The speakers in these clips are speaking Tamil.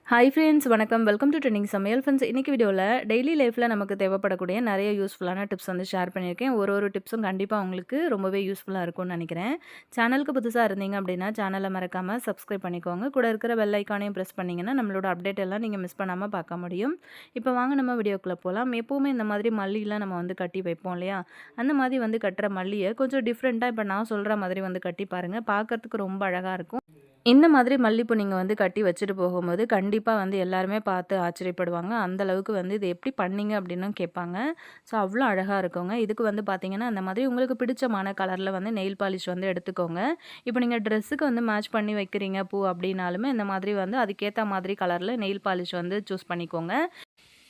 ஹாய் ஃப்ரெண்ட்ஸ் வணக்கம். வெல்கம் டு ட்ரெண்டிங் சமையல். ஃப்ரெண்ட்ஸ் இன்னைக்கு வீடியோவில் டெய்லி லைஃப்பில் நமக்கு தேவைப்படக்கூடிய நிறைய யூஸ்ஃபுல்லான டிப்ஸ் வந்து ஷேர் பண்ணியிருக்கேன். ஒரு டிப்ஸும் கண்டிப்பாக உங்களுக்கு ரொம்பவே யூஸ்ஃபுல்லாக இருக்கும்னு நினைக்கிறேன். சேனலுக்கு புதுசாக இருந்தீங்க அப்படின்னா சேனலை மறக்காமல் சப்ஸ்கிரைப் பண்ணிக்கோங்க. கூட இருக்கிற பெல் ஐக்கானையும் ப்ரெஸ் பண்ணிங்கன்னா நம்மளோட அப்டேட் எல்லாம் நீங்கள் மிஸ் பண்ணாமல் பார்க்க முடியும். இப்போ வாங்க நம்ம வீடியோக்குள்ளே போகலாம். எப்போவுமே இந்த மாதிரி மல்லிலாம் நம்ம வந்து கட்டி வைப்போம் இல்லையா? அந்த மாதிரி வந்து கட்டுற மல்லியை கொஞ்சம் டிஃப்ரெண்ட்டாக இப்போ நான் சொல்கிற மாதிரி வந்து கட்டி பாருங்கள். பார்க்கறதுக்கு ரொம்ப அழகாக இருக்கும். இந்த மாதிரி மல்லிப்பூ நீங்க வந்து கட்டி வச்சுட்டு போகும்போது, கண்டிப்பா வந்து எல்லாருமே பார்த்து ஆச்சரியப்படுவாங்க. அந்த அளவுக்கு வந்து "இது எப்படி பண்ணீங்க?" அப்படின்னும் கேட்பாங்க. ஸோ அவ்வளோ அழகா இருக்குங்க. இதுக்கு வந்து பார்த்தீங்கன்னா, அந்த மாதிரி உங்களுக்கு பிடிச்சமான கலர்ல வந்து நெயில் பாலிஷ் வந்து எடுத்துக்கோங்க. இப்போ நீங்க ட்ரெஸ்ஸுக்கு வந்து மேட்ச் பண்ணி வைக்கிறீங்க பூ அப்படின்னாலுமே, இந்த மாதிரி வந்து அதுக்கேத்த மாதிரி கலர்ல நெயில் பாலிஷ் வந்து சூஸ் பண்ணிக்கோங்க.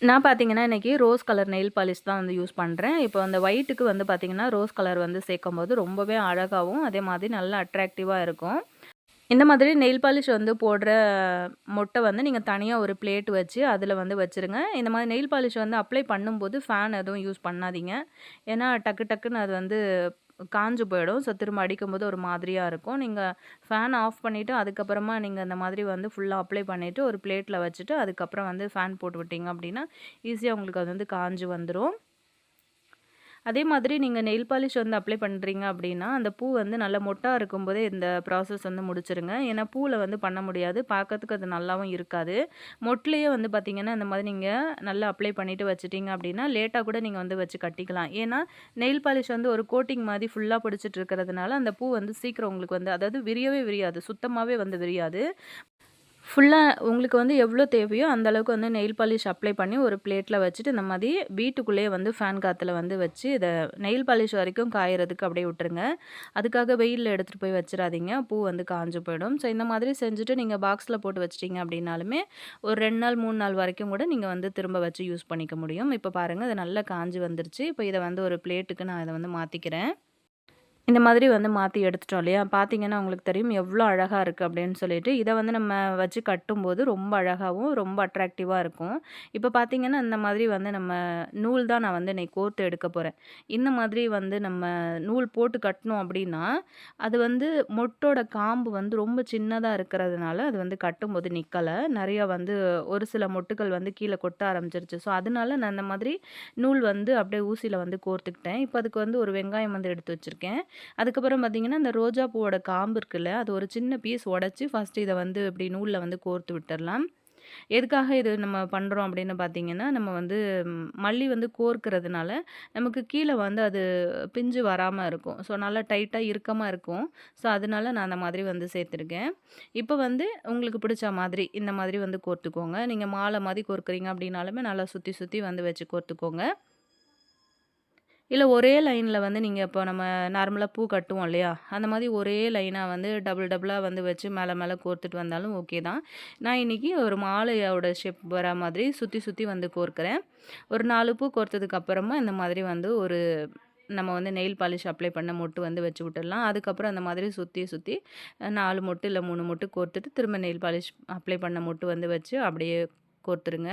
நான் பார்த்தீங்கன்னா, இன்னைக்கு ரோஸ் கலர் நெயில் பாலிஷ் தான் வந்து யூஸ் பண்றேன். இப்போ அந்த ஒயிட்டுக்கு வந்து பார்த்தீங்கன்னா, ரோஸ் கலர் வந்து சேர்க்கும்போது ரொம்பவே அழகாவும், அதே மாதிரி நல்லா அட்ராக்டிவா இருக்கும். இந்த மாதிரி நெயில் பாலிஷ் வந்து போடுற மொட்டை வந்து நீங்க தனியா ஒரு பிளேட் வச்சு அதில வந்து வச்சுருங்க. இந்த மாதிரி நெயில் பாலிஷ் வந்து அப்ளை பண்ணும்போது ஃபேன் எதுவும் யூஸ் பண்ணாதீங்க. ஏன்னா டக்கு டக்குன்னு அது வந்து காஞ்சு போயிடும். ஸோ திரும்ப அடிக்கும்போது ஒரு மாதிரியா இருக்கும். நீங்க ஃபேன் ஆஃப் பண்ணிவிட்டு அதுக்கப்புறமா நீங்க அந்த மாதிரி வந்து ஃபுல்லா அப்ளை பண்ணிவிட்டு ஒரு பிளேட்ல வச்சுட்டு அதுக்கப்புறம் வந்து ஃபேன் போட்டு விட்டீங்க அப்டின்னா, ஈஸியா உங்களுக்கு அது வந்து காஞ்சு வந்துரும். அதே மாதிரி நீங்க நெயில் பாலிஷ் வந்து அப்ளை பண்றீங்க அப்டின்னா, அந்த பூ வந்து நல்லா மொட்டா இருக்கும்போதே இந்த ப்ராசஸ் வந்து முடிச்சுருங்க. ஏன்னா பூல வந்து பண்ண முடியாது. பார்க்கறதுக்கு அது நல்லாவும் இருக்காது. மொட்லயே வந்து பார்த்தீங்கன்னா, இந்த மாதிரி நீங்க நல்லா அப்ளை பண்ணிட்டு வச்சுட்டீங்க அப்டின்னா, லேட்டா கூட நீங்க வந்து வச்சு கட்டிக்கலாம். ஏன்னா, நெயில் பாலிஷ் வந்து ஒரு கோட்டிங் மாரி ஃபுல்லா பிடிச்சிட்டு இருக்கிறதுனால, அந்த பூ வந்து சீக்கிரம் உங்களுக்கு வந்து அதாவது விரியவே விரியாது. சுத்தமாவே வந்து விரியாது. ஃபுல்லா உங்களுக்கு வந்து எவ்வளோ தேவையோ அந்த அளவுக்கு வந்து நெயில் பாலிஷ் அப்ளை பண்ணி ஒரு பிளேட்ல வச்சுட்டு, இந்த மாரி வீட்டுக்குள்ளேயே வந்து ஃபேன் காத்துல வந்து வச்சு, இத நெயில் பாலிஷ் வரைக்கும் காயறதுக்கு அப்படியே விட்டுருங்க. அதுக்காக வெயில்ல எடுத்துட்டு போய் வச்சுறாதீங்க. பூ வந்து காஞ்சு போயிடும். ஸோ இந்த மாதிரி செஞ்சுட்டு நீங்க பாக்ஸ்ல போட்டு வச்சுட்டீங்க அப்படின்னாலுமே, ஒரு 2 நாள், 3 நாள் வரைக்கும் கூட நீங்க வந்து திரும்ப வச்சு யூஸ் பண்ணிக்க முடியும். இப்ப பாருங்க, இது நல்லா காஞ்சு வந்துருச்சு. இப்ப இத வந்து ஒரு பிளேட்டுக்கு நான் இத வந்து மாத்திக்கிறேன். இந்த மாதிரி வந்து மாத்தி எடுத்துட்டோம் இல்லையா? பார்த்தீங்கன்னா உங்களுக்கு தெரியும் எவ்ளோ அழகா இருக்கு அப்படின்னு சொல்லிட்டு. இத வந்து நம்ம வச்சு கட்டும்போது ரொம்ப அழகாவும், ரொம்ப அட்ராக்டிவா இருக்கும். இப்ப பார்த்தீங்கன்னா, இந்த மாதிரி வந்து நம்ம நூல் தான் நான் வந்து இன்னைக்கு கோர்த்து எடுக்க போறேன். இந்த மாதிரி வந்து நம்ம நூல் போட்டு கட்டுனோம் அப்படின்னா, அது வந்து மொட்டோட காம்பு வந்து ரொம்ப சின்னதா இருக்கிறதுனால, அது வந்து கட்டும்போது நிக்கல. நெறைய வந்து ஒரு சில மொட்டுக்கள் வந்து கீழ கொட்ட ஆரம்பிச்சுருச்சு. ஸோ, அதனால நான் இந்த மாதிரி நூல் வந்து அப்படியே ஊசியில வந்து கோர்த்துக்கிட்டேன். இப்ப அதுக்கு வந்து ஒரு வெங்காயம் வந்து எடுத்து வச்சிருக்கேன். அதுக்கப்புறம் பார்த்தீங்கன்னா, இந்த ரோஜா பூவோட காம்பு இருக்குல்ல, அது ஒரு சின்ன பீஸ் உடைச்சு ஃபர்ஸ்ட்டு இத வந்து இப்டி நூல்ல வந்து கோர்த்து விட்டுறலாம். எதுக்காக இது நம்ம பண்றோம் அப்படின்னு பார்த்தீங்கன்னா, நம்ம வந்து மல்லி வந்து கோர்க்கிறதுனால, நமக்கு கீழ வந்து அது பிஞ்சு வராம இருக்கும். ஸோ நல்லா டைட்டா இறுக்கமா இருக்கும். ஸோ அதனால நான் அந்த மாதிரி வந்து சேர்த்துருக்கேன். இப்ப வந்து உங்களுக்கு பிடிச்ச மாதிரி இந்த மாதிரி வந்து கோர்த்துக்கோங்க. நீங்க மாலை மாரி கோர்க்குறீங்க அப்படின்னாலுமே நல்லா சுத்தி சுத்தி வந்து வச்சு கோர்த்துக்கோங்க. இல்ல ஒரே லைன்ல வந்து நீங்க இப்போ நம்ம நார்மலா பூ கட்டுவோம் இல்லையா? அந்த மாரி ஒரே லைனா வந்து டபுள் டபுளா வந்து வச்சு மேல மேல கோர்த்துட்டு வந்தாலும் ஓகே தான். நான் இன்னைக்கு ஒரு மாலையோட ஷேப் வரா மாதிரி சுத்தி சுத்தி வந்து கோர்க்கிறேன். ஒரு 4 பூ கோர்த்ததுக்கு அப்புறமா இந்த மாதிரி வந்து ஒரு நம்ம வந்து நெயில் பாலிஷ் அப்ளை பண்ண மொட்டு வந்து வச்சு விட்டுடலாம். அதுக்கப்புறம் அந்த மாதிரி சுத்தி சுத்தி 4 மொட்டு இல்ல 3 மொட்டு கோர்த்துட்டு திரும்ப நெயில் பாலிஷ் அப்ளை பண்ண மொட்டு வந்து வச்சு அப்படியே கோர்த்துருங்க.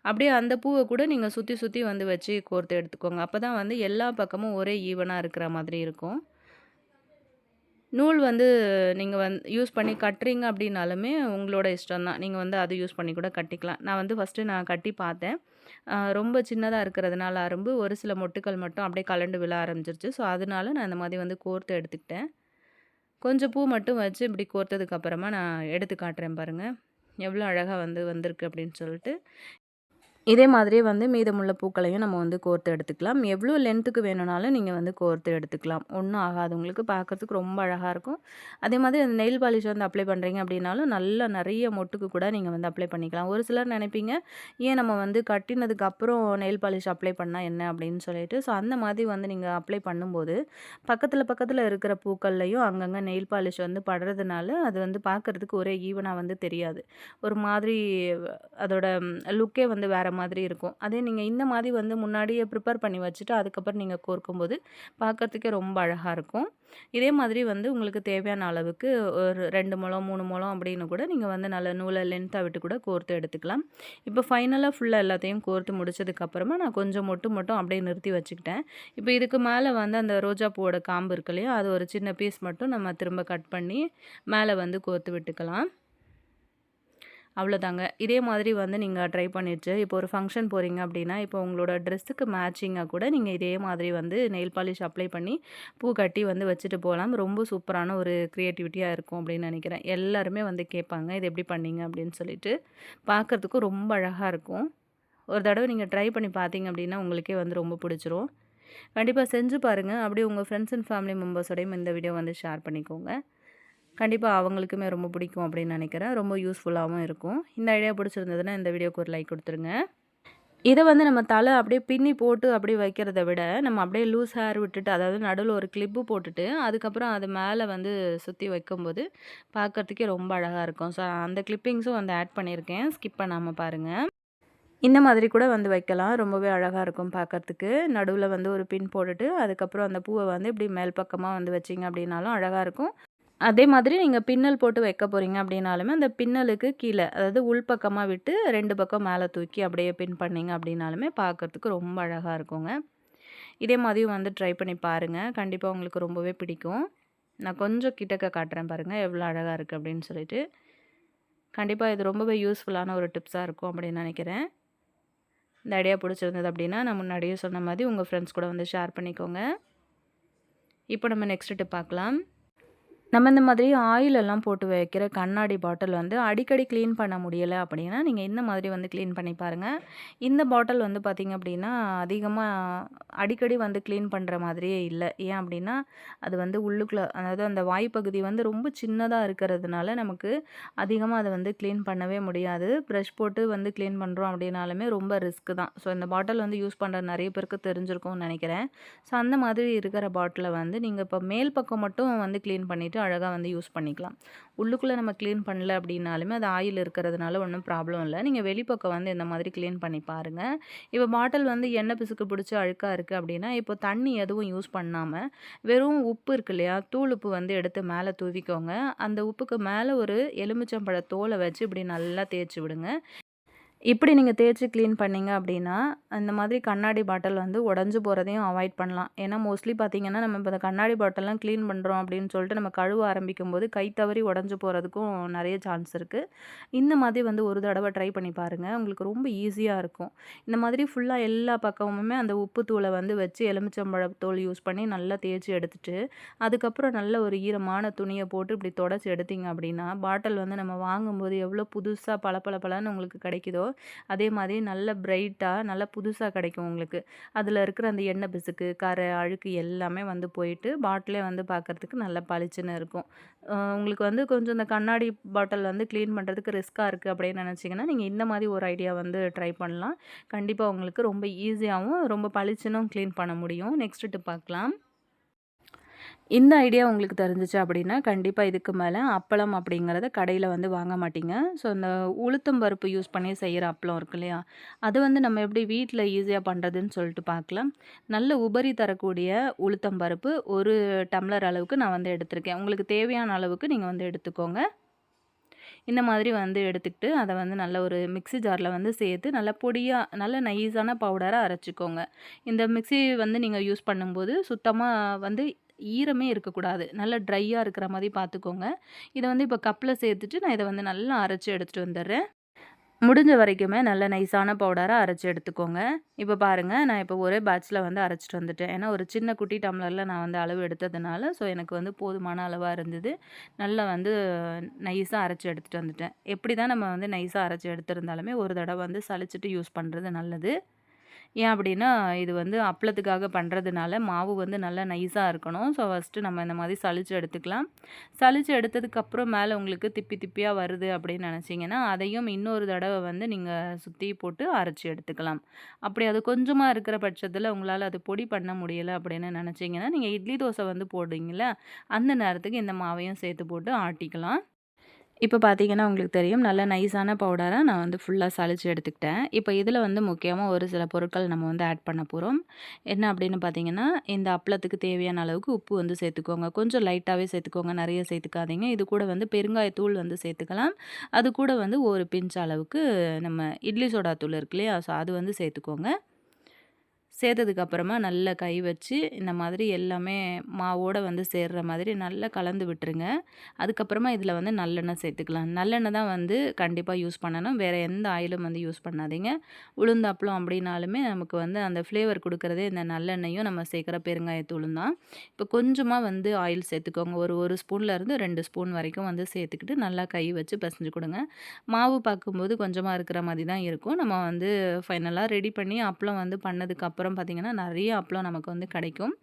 அப்படியே அந்த பூவ கூட நீங்க சுத்தி, சுத்தி வந்து வச்சு கோர்த்து எடுத்துக்கோங்க. அப்பதான் வந்து எல்லா பக்கமும் ஒரே ஈவனா இருக்கிற மாதிரி இருக்கும். நூல் வந்து நீங்க யூஸ் பண்ணி கட்டுறீங்க அப்படின்னாலுமே உங்களோட இஷ்டம் தான். நீங்க வந்து அது யூஸ் பண்ணி கூட கட்டிக்கலாம். நான் ஃபர்ஸ்ட்டு கட்டி பார்த்தேன். ரொம்ப சின்னதா இருக்கிறதுனால அரும்பு ஒரு சில மொட்டுக்கள் மட்டும் அப்படியே கழண்டு விழ ஆரம்பிச்சிருச்சு. ஸோ, அதனால நான் இந்த மாதிரி வந்து கோர்த்து எடுத்துக்கிட்டேன். கொஞ்சம் பூ மட்டும் வச்சு இப்படி கோர்த்ததுக்கு அப்புறமா நான் எடுத்து காட்டுறேன் பாருங்க. எவ்வளோ அழகா வந்து வந்திருக்கு அப்படின்னு சொல்லிட்டு. இதே மாதிரியே வந்து மீதமுள்ள பூக்களையும் நம்ம வந்து கோர்த்து எடுத்துக்கலாம். எவ்வளோ லென்த்துக்கு வேணும்னாலும் நீங்க வந்து கோர்த்து எடுத்துக்கலாம். ஒண்ணும் ஆகாது. உங்களுக்கு பார்க்கறதுக்கு ரொம்ப அழகா இருக்கும். அதே மாதிரி அந்த நெயில் பாலிஷ் வந்து அப்ளை பண்றீங்க அப்படின்னாலும், நல்லா நெறைய மொட்டுக்கு கூட நீங்க வந்து அப்ளை பண்ணிக்கலாம். ஒரு சிலர் நெனைப்பீங்க, ஏன் நம்ம வந்து கட்டினதுக்கு அப்புறம் நெயில் பாலிஷ் அப்ளை பண்ணா என்ன அப்படின்னு சொல்லிட்டு. ஸோ அந்த மாதிரி வந்து நீங்க அப்ளை பண்ணும்போது, பக்கத்துல பக்கத்துல இருக்கிற பூக்கள்லயும் அங்கங்க நெயில் பாலிஷ் வந்து படுறதுனால, அது வந்து பார்க்கறதுக்கு ஒரே ஈவனா வந்து தெரியாது. ஒரு மாதிரி அதோட லுக்கே வந்து வேற மாதிரி இருக்கும். அதே நீங்க இந்த மாதிரி வந்து முன்னாடியே ப்ரிப்பேர் பண்ணி வச்சுட்டு, அதுக்கப்புறம் நீங்க கோர்க்கும்போது பார்க்கறதுக்கே ரொம்ப அழகா இருக்கும். இதே மாதிரி வந்து உங்களுக்கு தேவையான அளவுக்கு ஒரு 2 முழம், 3 முழம் அப்படின்னு கூட நீங்க வந்து நல்ல நூல லென்த்தா விட்டு கூட கோர்த்து எடுத்துக்கலாம். இப்போ ஃபைனலா ஃபுல்லா எல்லாத்தையும் கோர்த்து முடிச்சதுக்கு அப்புறமா நான் கொஞ்சம் மட்டும் அப்படியே நிறுத்தி வச்சுக்கிட்டேன். இப்போ இதுக்கு மேல வந்து அந்த ரோஜா பூவோட காம்பு இருக்கு இல்லையா? அது ஒரு சின்ன பீஸ் மட்டும் நம்ம திரும்ப கட் பண்ணி மேல வந்து கோர்த்து விட்டுக்கலாம். அவ்வளோதாங்க. இதே மாதிரி வந்து நீங்க ட்ரை பண்ணிட்டு, இப்போ ஒரு ஃபங்ஷன் போறீங்க அப்படின்னா, இப்போ உங்களோட ட்ரெஸ்ஸுக்கு மேட்சிங்கா கூட நீங்க இதே மாதிரி வந்து நெயில் பாலிஷ் அப்ளை பண்ணி, பூ கட்டி வந்து வச்சுட்டு போலாம். ரொம்ப சூப்பரான ஒரு கிரியேட்டிவிட்டியா இருக்கும் அப்படின்னு நெனைக்கிறேன். எல்லாருமே வந்து கேட்பாங்க, "இது எப்படி பண்ணீங்க?" அப்படின்னு சொல்லிட்டு. பார்க்கறதுக்கும் ரொம்ப அழகா இருக்கும். ஒரு தடவ நீங்க ட்ரை பண்ணி பார்த்தீங்க அப்படின்னா, உங்களுக்கே வந்து ரொம்ப பிடிச்சிரும். கண்டிப்பா செஞ்சு பாருங்க. அப்படியே உங்க ஃப்ரெண்ட்ஸ் அண்ட் ஃபேமிலி மெம்பர்ஸோடையும் இந்த வீடியோ வந்து ஷேர் பண்ணிக்கோங்க. கண்டிப்பா அவங்களுக்குமே ரொம்ப பிடிக்கும் அப்படின்னு நினைக்கிறேன். ரொம்ப யூஸ்ஃபுல்லாவும் இருக்கும். இந்த ஐடியா பிடிச்சிருந்ததுன்னா, இந்த வீடியோக்கு ஒரு லைக் குடுத்துருங்க. இத வந்து நம்ம தல அப்படியே பின்னி போட்டு அப்படியே வைக்கிறத விட, நம்ம அப்படியே லூஸ் ஹேர் விட்டுட்டு, அதாவது நடுவுல ஒரு கிளிப்பு போட்டுட்டு, அதுக்கப்புறம் அது மேல வந்து சுத்தி வைக்கும்போது, பார்க்கறதுக்கே ரொம்ப அழகா இருக்கும். ஸோ அந்த கிளிப்பிங்ஸும் வந்து ஆட் பண்ணியிருக்கேன். ஸ்கிப் பண்ணாம பாருங்க. இந்த மாதிரி கூட வந்து வைக்கலாம். ரொம்பவே அழகா இருக்கும் பார்க்கறதுக்கு. நடுவுல வந்து ஒரு பின் போட்டுட்டு, அதுக்கப்புறம் அந்த பூவ வந்து இப்படி மேல் பக்கமா வந்து வச்சீங்க அப்படின்னாலும் அழகா இருக்கும். அதே மாதிரி நீங்க பின்னல் போட்டு வைக்க போறீங்க அப்படின்னாலுமே, அந்த பின்னலுக்கு கீழ, அதாவது உள்பக்கமா விட்டு 2 பக்கம் மேல தூக்கி அப்படியே பின் பண்ணீங்க அப்படின்னாலுமே பார்க்கறதுக்கு ரொம்ப அழகா இருக்குங்க. இதே மாதிரியும் வந்து ட்ரை பண்ணி பாருங்க. கண்டிப்பா உங்களுக்கு ரொம்பவே பிடிக்கும். நான் கொஞ்சம் கிட்டக்க காட்டுறேன் பாருங்க, எவ்வளோ அழகா இருக்கு அப்படின்னு சொல்லிட்டு. கண்டிப்பா இது ரொம்பவே யூஸ்ஃபுல்லான ஒரு டிப்ஸா இருக்கும் அப்படின்னு நெனைக்கிறேன். இந்த ஐடியா பிடிச்சிருந்தது அப்படின்னா, நான் முன்னாடியே சொன்ன மாதிரி உங்க ஃப்ரெண்ட்ஸ் கூட வந்து ஷேர் பண்ணிக்கோங்க. இப்போ நம்ம நெக்ஸ்ட் டிப் பார்க்கலாம். நம்ம இந்த மாதிரி ஆயில் எல்லாம் போட்டு வைக்கிற கண்ணாடி பாட்டில் வந்து அடிக்கடி க்ளீன் பண்ண முடியல அப்படின்னா, நீங்க இந்த மாதிரி வந்து க்ளீன் பண்ணி பாருங்க. இந்த பாட்டில் வந்து பார்த்தீங்க அப்படின்னா, அதிகமா அடிக்கடி வந்து க்ளீன் பண்ற மாதிரியே இல்ல. ஏன் அப்படின்னா, அது வந்து உள்ளுக்குள்ள அதாவது அந்த வாய் பகுதி வந்து ரொம்ப சின்னதா இருக்கிறதுனால, நமக்கு அதிகமா அத வந்து க்ளீன் பண்ணவே முடியாது. ப்ரஷ் போட்டு வந்து க்ளீன் பண்றோம் அப்படின்னாலுமே ரொம்ப ரிஸ்க் தான். ஸோ இந்த பாட்டில் வந்து யூஸ் பண்ற நெறைய பேருக்கு தெரிஞ்சிருக்கும்னு நெனைக்கிறேன். ஸோ அந்த மாதிரி இருக்கிற பாட்டில வந்து நீங்க இப்போ மேல் பக்கம் மட்டும் வந்து க்ளீன் பண்ணிட்டு அழகா வந்து யூஸ் பண்ணிக்கலாம். உள்ளுக்குள்ள நம்ம க்ளீன் பண்ணல அப்படின்னாலுமே அது ஆயில் இருக்கிறதுனால ஒண்ணும் ப்ராப்ளம் இல்ல. நீங்க வெளிப்பக்கம் வந்து இந்த மாதிரி க்ளீன் பண்ணி பாருங்க. இப்போ பாட்டில் வந்து எண்ணெய் பிசுக்கு பிடிச்சு அழுக்கா இருக்கு அப்படின்னா, இப்போ தண்ணி எதுவும் யூஸ் பண்ணாம, வெறும் உப்பு இருக்கு இல்லையா? தூள் உப்பு வந்து எடுத்து மேல தூவிக்கோங்க. அந்த உப்புக்கு மேல ஒரு எலுமிச்சம்பழ தோல வச்சு இப்படி நல்லா தேய்ச்சு விடுங்க. இப்படி நீங்க தேய்ச்சு கிளீன் பண்ணீங்க அப்படின்னா, அந்த மாதிரி கண்ணாடி பாட்டில் வந்து உடைஞ்சு போறதையும் அவாய்ட் பண்ணலாம். ஏன்னா மோஸ்ட்லி பார்த்தீங்கன்னா, நம்ம இப்ப இந்த கண்ணாடி பாட்டில்லாம் கிளீன் பண்றோம் அப்படின்னு சொல்லிட்டு நம்ம கழுவ ஆரம்பிக்கும்போது, கை தவறி உடைஞ்சு போறதுக்கும் நெறைய சான்ஸ் இருக்கு. இந்த மாதிரி வந்து ஒரு தடவ ட்ரை பண்ணி பாருங்க. உங்களுக்கு ரொம்ப ஈஸியா இருக்கும். இந்த மாதிரி ஃபுல்லா எல்லா பக்கமுமே அந்த உப்பு தூள வந்து வச்சு எலுமிச்சம்பழத் தோல் யூஸ் பண்ணி நல்லா தேய்ச்சு எடுத்துட்டு, அதுக்கப்புறம் நல்ல ஒரு ஈரமான துணிய போட்டு இப்படி தொடச்சு எடுத்தீங்க அப்படின்னா, பாட்டில் வந்து நம்ம வாங்கும்போது எவ்வளோ புதுசா பளபளன்னு உங்களுக்கு கிடைக்குதோ, அதே மாதிரி நல்ல பிரைட்டா, நல்லா புதுசா கிடைக்கும் உங்களுக்கு. அதில இருக்கிற அந்த எண்ணெய் பிசுக்கு, கரை, அழுக்கு எல்லாமே வந்து போயிட்டு, பாட்டிலே வந்து பார்க்கறதுக்கு நல்லா பளிச்சுன்னு இருக்கும். உங்களுக்கு வந்து கொஞ்சம் இந்த கண்ணாடி பாட்டில் வந்து கிளீன் பண்ணுறதுக்கு ரிஸ்க்கா இருக்குது அப்படின்னு நினச்சிங்கன்னா, நீங்க இந்த மாதிரி ஒரு ஐடியா வந்து ட்ரை பண்ணலாம். கண்டிப்பா உங்களுக்கு ரொம்ப ஈஸியாவும், ரொம்ப பளிச்சுன்னும் கிளீன் பண்ண முடியும். நெக்ஸ்ட் டிப் பார்க்கலாம். இந்த ஐடியா உங்களுக்கு தெரிஞ்சுச்சு அப்படின்னா, கண்டிப்பா இதுக்கு மேல அப்பளம் அப்படிங்கிறத கடையில வந்து வாங்க மாட்டீங்க. ஸோ, இந்த உளுத்தம் பருப்பு யூஸ் பண்ணி செய்ற அப்பளம் இருக்கு இல்லையா? அது வந்து நம்ம எப்படி வீட்ல ஈஸியா பண்றதுன்னு சொல்லிட்டு பார்க்கலாம். நல்ல உபரி தரக்கூடிய உளுத்தம் பருப்பு 1 டம்ளர் அளவுக்கு நான் வந்து எடுத்திருக்கேன். உங்களுக்கு தேவையான அளவுக்கு நீங்க வந்து எடுத்துக்கோங்க. இந்த மாதிரி வந்து எடுத்துக்கிட்டு, அத வந்து நல்ல ஒரு மிக்ஸி ஜார்ல வந்து சேர்த்து நல்லா பொடியா, நல்ல நைஸான பவுடரா அரைச்சுக்கோங்க. இந்த மிக்ஸி வந்து நீங்க யூஸ் பண்ணும்போது, சுத்தமா வந்து ஈரமே இருக்கக்கூடாது. நல்லா ட்ரையா இருக்கிற மாரி பார்த்துக்கோங்க. இத வந்து இப்போ கப்ல சேர்த்துட்டு, நான் இத வந்து நல்லா அரைச்சு எடுத்துட்டு வந்துர்றேன். முடிஞ்ச வரைக்குமே நல்ல நைஸான பவுடரா அரைச்சு எடுத்துக்கோங்க. இப்ப பாருங்க, நான் இப்போ ஒரே பேட்ச்ல வந்து அரைச்சுட்டு வந்துட்டேன். ஏன்னா, ஒரு சின்ன குட்டி டம்ளர்ல நான் வந்து அளவு எடுத்ததுனால, ஸோ எனக்கு வந்து போதுமான அளவா இருந்தது. நல்லா வந்து நைஸா அரைச்சு எடுத்துட்டு வந்துட்டேன். எப்படி தான் நம்ம வந்து நைஸா அரைச்சு எடுத்திருந்தாலுமே, ஒரு தடவ வந்து சலிச்சுட்டு யூஸ் பண்றது நல்லது. ஏன் அப்படின்னா, இது வந்து அப்பளத்துக்காக பண்றதுனால மாவு வந்து நல்லா நைஸா இருக்கணும். ஸோ, ஃபர்ஸ்ட்டு நம்ம இந்த மாதிரி சலிச்சு எடுத்துக்கலாம். சலிச்சு எடுத்ததுக்கப்புறம் மேல உங்களுக்கு திப்பி திப்பியா வருது அப்படின்னு நெனச்சீங்கன்னா, அதையும் இன்னொரு தடவ வந்து நீங்க சுத்தி போட்டு அரைச்சு எடுத்துக்கலாம். அப்படி அது கொஞ்சமா இருக்கிற பட்சத்தில உங்களால அது பொடி பண்ண முடியல அப்படின்னு நெனச்சீங்கன்னா, நீங்க இட்லி தோசை வந்து போடுறீங்கல்ல, அந்த நேரத்துக்கு இந்த மாவையும் சேர்த்து போட்டு ஆட்டிக்கலாம். இப்ப பார்த்தீங்கன்னா, உங்களுக்கு தெரியும். நல்ல நைஸான பவுடரா நான் வந்து ஃபுல்லா சலிச்சு எடுத்துக்கிட்டேன். இப்ப இதில வந்து முக்கியமா ஒரு சில பொருட்கள் நம்ம வந்து ஆட் பண்ண போறோம். என்ன அப்படின்னு பார்த்தீங்கன்னா, இந்த அப்பளத்துக்கு தேவையான அளவுக்கு உப்பு வந்து சேர்த்துக்கோங்க. கொஞ்சம் லைட்டாவே சேர்த்துக்கோங்க. நெறைய சேர்த்துக்காதீங்க. இது கூட வந்து பெருங்காயத்தூள் வந்து சேர்த்துக்கலாம். அது கூட வந்து ஒரு பிஞ்ச் அளவுக்கு நம்ம இட்லி சோடா தூள் இருக்கு இல்லையா? ஸோ அது வந்து சேர்த்துக்கோங்க. சேர்த்ததுக்கு அப்புறமா நல்லா கை வச்சு இந்த மாதிரி எல்லாமே மாவோட வந்து சேர்ற மாதிரி நல்லா கலந்து விட்டுருங்க. அதுக்கப்புறமா இதில வந்து நல்லெண்ணெய் சேர்த்துக்கலாம். நல்லெண்ணெய் தான் வந்து கண்டிப்பா யூஸ் பண்ணணும். வேற எந்த ஆயிலும் வந்து யூஸ் பண்ணாதீங்க. உளுந்து அப்பளம் அப்படின்னாலுமே நமக்கு வந்து அந்த ஃப்ளேவர் குடுக்குறதே இந்த நல்லெண்ணெயும் நம்ம சேர்க்குற பெருங்காயத்தூளும் தான். இப்போ கொஞ்சமா வந்து ஆயில் சேர்த்துக்கோங்க. ஒரு 1 ஸ்பூன்லேருந்து 2 ஸ்பூன் வரைக்கும் வந்து சேர்த்துக்கிட்டு நல்லா கை வச்சு பெசஞ்சு குடுங்க. மாவு பார்க்கும்போது கொஞ்சமா இருக்கிற மாரி தான் இருக்கும். நம்ம வந்து ஃபைனலா ரெடி பண்ணி அப்பளம் வந்து பண்ணதுக்கப்புறம் பார்த்தீங்கன்னா, நெறைய அப்பளம் நமக்கு வந்து கிடைக்கும்.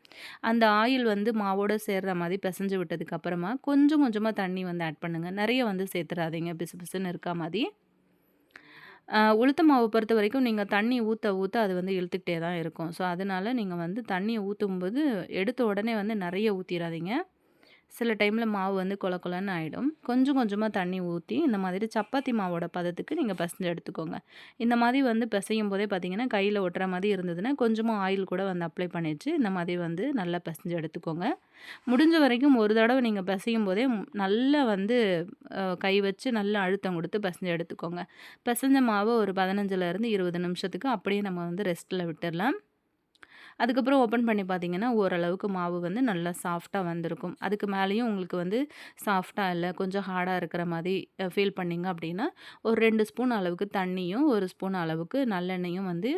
அந்த ஆயில் வந்து மாவோட சேர்ற மாரி பெசஞ்சு விட்டதுக்கு அப்புறமா, கொஞ்சம் கொஞ்சமா தண்ணி வந்து ஆட் பண்ணுங்க. நெறைய வந்து சேர்த்துறாதீங்க பிசு பிசுன்னு இருக்கா மாரி. உளுத்த மாவு பொறுத்தவரைக்கும் நீங்க தண்ணி ஊத்த ஊத்த அது வந்து இழுத்துக்கிட்டே தான் இருக்கும். ஸோ, அதனால நீங்க வந்து தண்ணிய ஊத்தும்போது எடுத்த உடனே வந்து நெறைய ஊத்திறாதீங்க. சில டைம்ல மாவு வந்து கொல கொலன்னு ஆயிடும். கொஞ்சம் கொஞ்சமா தண்ணி ஊத்தி, இந்த மாதிரி சப்பாத்தி மாவோட பதத்துக்கு நீங்க பெசஞ்சு எடுத்துக்கோங்க. இந்த மாதிரி வந்து பெசையும்போதே பார்த்தீங்கன்னா, கையில ஒட்டுற மாரி இருந்ததுன்னா, கொஞ்சமா ஆயில் கூட வந்து அப்ளை பண்ணிச்சு, இந்த மாதிரி வந்து நல்லா பெசஞ்சு எடுத்துக்கோங்க. முடிஞ்ச வரைக்கும் ஒரு தடவ நீங்க பெசையும்போதே நல்லா வந்து கை வச்சு நல்லா அழுத்தம் குடுத்து பெசஞ்சு எடுத்துக்கோங்க. பெசஞ்ச மாவ ஒரு 15லருந்து 20 நிமிஷத்துக்கு அப்படியே நம்ம வந்து ரெஸ்ட்ல விட்டுறலாம். அதுக்கப்புறம் ஓப்பன் பண்ணி பார்த்தீங்கன்னா, ஓரளவுக்கு மாவு வந்து நல்லா சாஃப்ட்டா வந்திருக்கும். அதுக்கு மேலேயும் உங்களுக்கு வந்து சாஃப்ட்டா இல்ல, கொஞ்சம் ஹார்டா இருக்கிற மாரி ஃபீல் பண்ணீங்க அப்படின்னா, ஒரு 2 ஸ்பூன் அளவுக்கு தண்ணியும், 1 ஸ்பூன் அளவுக்கு நல்லெண்ணெயும் வந்து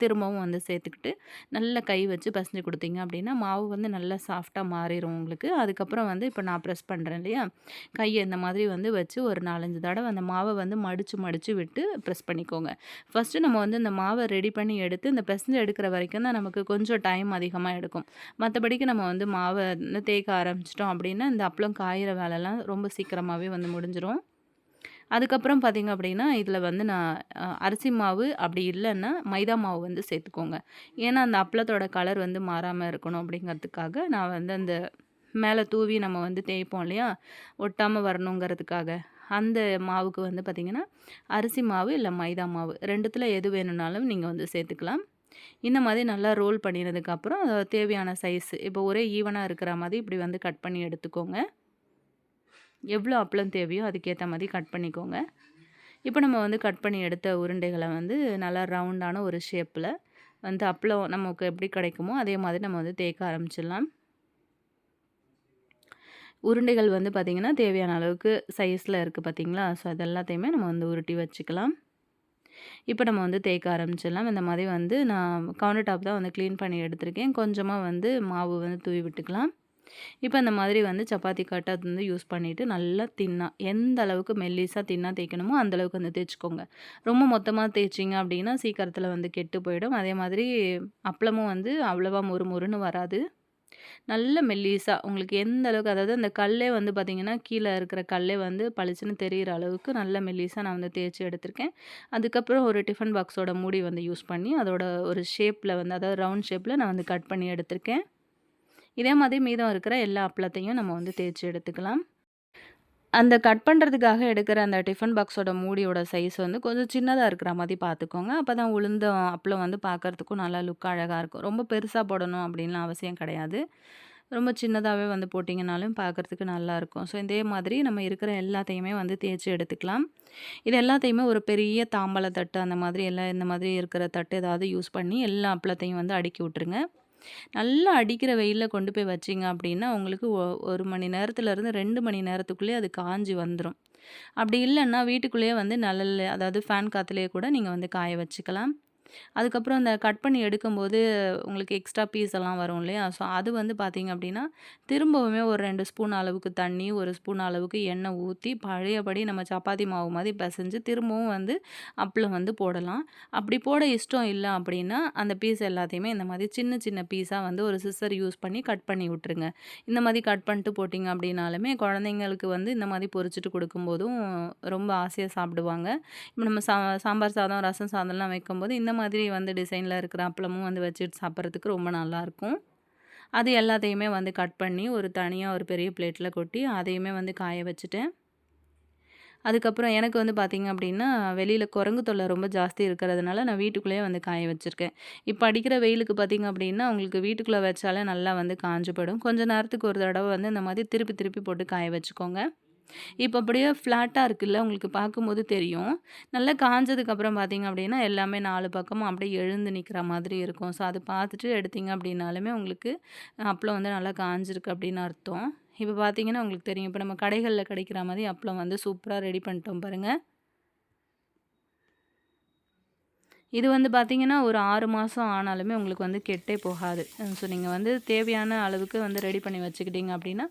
திரும்பவும் வந்து சேர்த்துக்கிட்டு, நல்லா கை வச்சு பெசஞ்சு குடுத்தீங்க அப்படின்னா, மாவு வந்து நல்லா சாஃப்ட்டா மாறிரும் உங்களுக்கு. அதுக்கப்புறம் வந்து இப்ப நான் ப்ரெஸ் பண்றேன் இல்லையா? கைய இந்த மாதிரி வந்து வச்சு ஒரு 4, 5 தடவ அந்த மாவ வந்து மடிச்சு, மடிச்சு விட்டு ப்ரெஸ் பண்ணிக்கோங்க. ஃபர்ஸ்ட்டு நம்ம வந்து இந்த மாவ ரெடி பண்ணி எடுத்து, இந்த பெசஞ்சு எடுக்கிற வரைக்கும் தான் நமக்கு கொஞ்சம் டைம் அதிகமா எடுக்கும். மத்தபடிக்கு நம்ம வந்து மாவ வந்து தேய்க்க ஆரம்பிச்சுட்டோம் அப்படின்னா, இந்த அப்பளம் காயிற வேலைலாம் ரொம்ப சீக்கிரமாவே வந்து முடிஞ்சிரும். அதுக்கப்புறம் பார்த்தீங்க அப்படின்னா, இதில வந்து நான் அரிசி மாவு அப்படி இல்லன்னா, மைதா மாவு வந்து சேர்த்துக்கோங்க. ஏன்னா, அந்த அப்பளத்தோட கலர் வந்து மாறாம இருக்கணும் அப்படிங்கிறதுக்காக, நான் வந்து அந்த மேல தூவி நம்ம வந்து தேய்ப்போம் இல்லையா? ஒட்டாம வரணுங்கிறதுக்காக. அந்த மாவுக்கு வந்து பார்த்தீங்கன்னா, அரிசி மாவு இல்ல மைதா மாவு 2த்துல எது வேணும்னாலும் நீங்க வந்து சேர்த்துக்கலாம். இந்த மாதிரி நல்லா ரோல் பண்ணினதுக்கப்புறம், தேவையான சைஸ் இப்போ ஒரே ஈவனா இருக்கிற மாரி இப்படி வந்து கட் பண்ணி எடுத்துக்கோங்க. எவ்வளோ அப்பளம் தேவையோ அதுக்கேத்த மாரி கட் பண்ணிக்கோங்க. இப்போ நம்ம வந்து கட் பண்ணி எடுத்த உருண்டைகள வந்து நல்லா ரவுண்டான ஒரு ஷேப்ல வந்து அப்பளம் நமக்கு எப்படி கிடைக்குமோ, அதே மாதிரி நம்ம வந்து தேய்க்க ஆரம்பிச்சிடலாம். உருண்டைகள் வந்து பார்த்திங்கன்னா, தேவையான அளவுக்கு சைஸில இருக்குது பார்த்தீங்களா? ஸோ அது எல்லாத்தையுமே நம்ம வந்து உருட்டி வச்சுக்கலாம். இப்போ நம்ம வந்து தேய்க்க ஆரம்பிச்சிடலாம். இந்த மாதிரி வந்து நான் கவுண்டர் டாப் தான் வந்து க்ளீன் பண்ணி எடுத்திருக்கேன். கொஞ்சமா வந்து மாவு வந்து தூவி விட்டுக்கலாம். இப்போ இந்த மாதிரி வந்து சப்பாத்தி கட்ட அது வந்து யூஸ் பண்ணிவிட்டு நல்லா தின்னா எந்த அளவுக்கு மெல்லிஸாக தின்னா தேய்க்கணுமோ அந்த அளவுக்கு வந்து தேய்ச்சிக்கோங்க. ரொம்ப மொத்தமாக தேய்ச்சிங்க அப்படின்னா சீக்கிரத்தில் வந்து கெட்டு போயிடும். அதே மாதிரி அப்பளமும் வந்து அவ்வளவா மொறு மொறுன்னு வராது. நல்ல மெல்லிசா உங்களுக்கு எந்த அளவுக்கு அதாவது அந்த கல்லே வந்து பார்த்தீங்கன்னா, கீழ இருக்கிற கல்லே வந்து பளிச்சுன்னு தெரியிற அளவுக்கு நல்ல மெல்லிசா நான் வந்து தேய்ச்சு எடுத்திருக்கேன். அதுக்கப்புறம் ஒரு டிஃபன் பாக்ஸோட மூடி வந்து யூஸ் பண்ணி, அதோட ஒரு ஷேப்ல வந்து அதாவது ரவுண்ட் ஷேப்ல நான் வந்து கட் பண்ணி எடுத்திருக்கேன். இதே மாதிரி மீதம் இருக்கிற எல்லா அப்பளத்தையும் நம்ம வந்து தேய்ச்சு எடுத்துக்கலாம். அந்த கட் பண்ணுறதுக்காக எடுக்கிற அந்த டிஃபன் பாக்ஸோட மூடியோட சைஸ் வந்து கொஞ்சம் சின்னதா இருக்கிற மாரி பார்த்துக்கோங்க. அப்பதான் உளுந்த அப்பளம் வந்து பார்க்கறதுக்கும் நல்லா லுக் அழகா இருக்கும். ரொம்ப பெருசா போடணும் அப்படின்லாம் அவசியம் கிடையாது. ரொம்ப சின்னதாவே வந்து போட்டிங்கனாலும் பார்க்கறதுக்கு நல்லாயிருக்கும். ஸோ இதே மாதிரி நம்ம இருக்கிற எல்லாத்தையுமே வந்து தேய்ச்சு எடுத்துக்கலாம். இது எல்லாத்தையுமே ஒரு பெரிய தாம்பாள தட்டு அந்த மாதிரி எல்லாம் இந்த மாதிரி இருக்கிற தட்டு ஏதாவது யூஸ் பண்ணி எல்லா அப்பளத்தையும் வந்து அடுக்கி விட்டுருங்க. நல்லா அடிக்கிற வெயில்ல கொண்டு போய் வச்சீங்க அப்படின்னா, உங்களுக்கு 1 மணி நேரத்துலருந்து 2 மணி நேரத்துக்குள்ளயே அது காஞ்சு வந்துரும். அப்படி இல்லன்னா, வீட்டுக்குள்ளேயே வந்து நிழல்ல அதாவது ஃபேன் காத்துலயே கூட நீங்க வந்து காய வச்சுக்கலாம். அதுக்கப்புறம் அந்த கட் பண்ணி எடுக்கும்போது உங்களுக்கு எக்ஸ்ட்ரா பீஸ் எல்லாம் வரும் இல்லையா? ஸோ அது வந்து பார்த்தீங்க அப்படின்னா, திரும்பவுமே ஒரு 2 ஸ்பூன் அளவுக்கு தண்ணி, 1 ஸ்பூன் அளவுக்கு எண்ணெய் ஊத்தி, பழையபடி நம்ம சப்பாத்தி மாவு மாரி பெசஞ்சு, திரும்பவும் வந்து அப்பளம் வந்து போடலாம். அப்படி போட இஷ்டம் இல்ல அப்படின்னா, அந்த பீஸ் எல்லாத்தையுமே இந்த மாதிரி சின்ன சின்ன பீஸா வந்து ஒரு சிசர் யூஸ் பண்ணி கட் பண்ணி விட்டுருங்க. இந்த மாதிரி கட் பண்ணிட்டு போட்டிங்க அப்படின்னாலுமே, குழந்தைங்களுக்கு வந்து இந்த மாதிரி பொரிச்சுட்டு குடுக்கும்போதும் ரொம்ப ஆசையா சாப்பிடுவாங்க. இப்ப நம்ம சாம்பார் சாதம், ரசம் சாதம்லாம் வைக்கும்போது, இந்த மாதிரி வந்து டிசைன்ல இருக்கிற அப்பளமும் வந்து வச்சுட்டு சாப்பிட்றதுக்கு ரொம்ப நல்லாயிருக்கும். அது எல்லாத்தையுமே வந்து கட் பண்ணி ஒரு தனியா ஒரு பெரிய பிளேட்ல கொட்டி, அதையுமே வந்து காய வச்சுட்டேன். அதுக்கப்புறம் எனக்கு வந்து பார்த்தீங்க அப்படின்னா, வெளியில குரங்கு தொல்லை ரொம்ப ஜாஸ்தி இருக்கிறதுனால, நான் வீட்டுக்குள்ளேயே வந்து காய வச்சிருக்கேன். இப்ப அடிக்கிற வெயிலுக்கு பார்த்தீங்க அப்படின்னா, உங்களுக்கு வீட்டுக்குள்ள வச்சாலே நல்லா வந்து காஞ்சு போயிடும். கொஞ்ச நேரத்துக்கு ஒரு தடவ வந்து இந்த மாதிரி திருப்பி திருப்பி போட்டு காய வச்சுக்கோங்க. இப்போ அப்படியே ஃப்ளாட்டா இருக்குல்ல, உங்களுக்கு பார்க்கும்போது தெரியும். நல்லா காஞ்சதுக்கப்புறம் பார்த்தீங்க அப்படின்னா, எல்லாமே 4 பக்கமும் அப்படியே எழுந்து நிக்கிற மாதிரி இருக்கும். ஸோ, அது பார்த்துட்டு எடுத்தீங்க அப்படின்னாலுமே உங்களுக்கு அப்பளம் வந்து நல்லா காஞ்சிருக்கு அப்படின்னு அர்த்தம். இப்போ பார்த்தீங்கன்னா உங்களுக்கு தெரியும். இப்போ நம்ம கடைகள்ல கிடைக்கிற மாரி அப்பளம் வந்து சூப்பரா ரெடி பண்ணிட்டோம் பாருங்க. இது வந்து பார்த்தீங்கன்னா, ஒரு 6 மாசம் ஆனாலுமே உங்களுக்கு வந்து கெட்டே போகாது. ஸோ, நீங்க வந்து தேவையான அளவுக்கு வந்து ரெடி பண்ணி வச்சுக்கிட்டீங்க அப்படின்னா,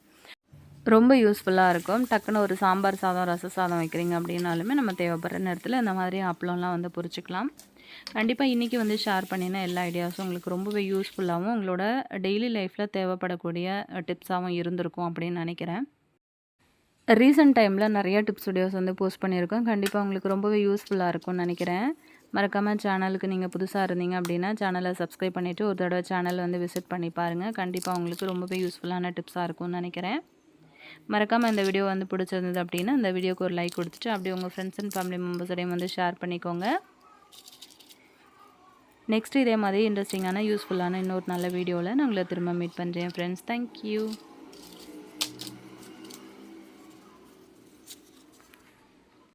ரொம்ப யூஸ்ஃபுல்லா இருக்கும். டக்குனு ஒரு சாம்பார் சாதம், ரச சாதம் வைக்கிறீங்க அப்படின்னாலுமே நம்ம தேவைப்படுற நேரத்தில இந்த மாதிரி அப்பளம்லாம் வந்து பொரிச்சுக்கலாம். கண்டிப்பா இன்னைக்கு வந்து ஷேர் பண்ணின எல்லா ஐடியாஸும் உங்களுக்கு ரொம்பவே யூஸ்ஃபுல்லாவும், உங்களோட டெய்லி லைஃப்ல தேவைப்படக்கூடிய டிப்ஸாவும் இருந்திருக்கும் அப்படின்னு நெனைக்கிறேன். ரீசென்ட் டைம்ல நெறைய டிப்ஸ் வீடியோஸ் வந்து போஸ்ட் பண்ணியிருக்கோம். கண்டிப்பா உங்களுக்கு ரொம்பவே யூஸ்ஃபுல்லா இருக்கும்னு நெனைக்கிறேன். மறக்காம சேனலுக்கு நீங்க புதுசா இருந்தீங்க அப்படின்னா, சேனலை சப்ஸ்கிரைப் பண்ணிட்டு ஒரு தடவ சேனல் வந்து விசிட் பண்ணி பாருங்க. கண்டிப்பா உங்களுக்கு ரொம்பவே யூஸ்ஃபுல்லான டிப்ஸா இருக்கும்னு நெனைக்கிறேன். மறக்காம இந்த வீடியோ வந்து பிடிச்சிருந்தது அப்படின்னா, இந்த வீடியோக்கு ஒரு லைக் குடுத்துட்டு, அப்படியே உங்க ஃப்ரெண்ட்ஸ் அண்ட் ஃபேமிலி மெம்பர்ஸோடையும் வந்து ஷேர் பண்ணிக்கோங்க. நெக்ஸ்ட் இதே மாதிரி இன்ட்ரெஸ்டிங்கான, யூஸ்ஃபுல்லான இன்னொரு நல்ல வீடியோல நான் உங்கள திரும்ப மீட் பண்றேன் ஃப்ரெண்ட்ஸ். Thank you.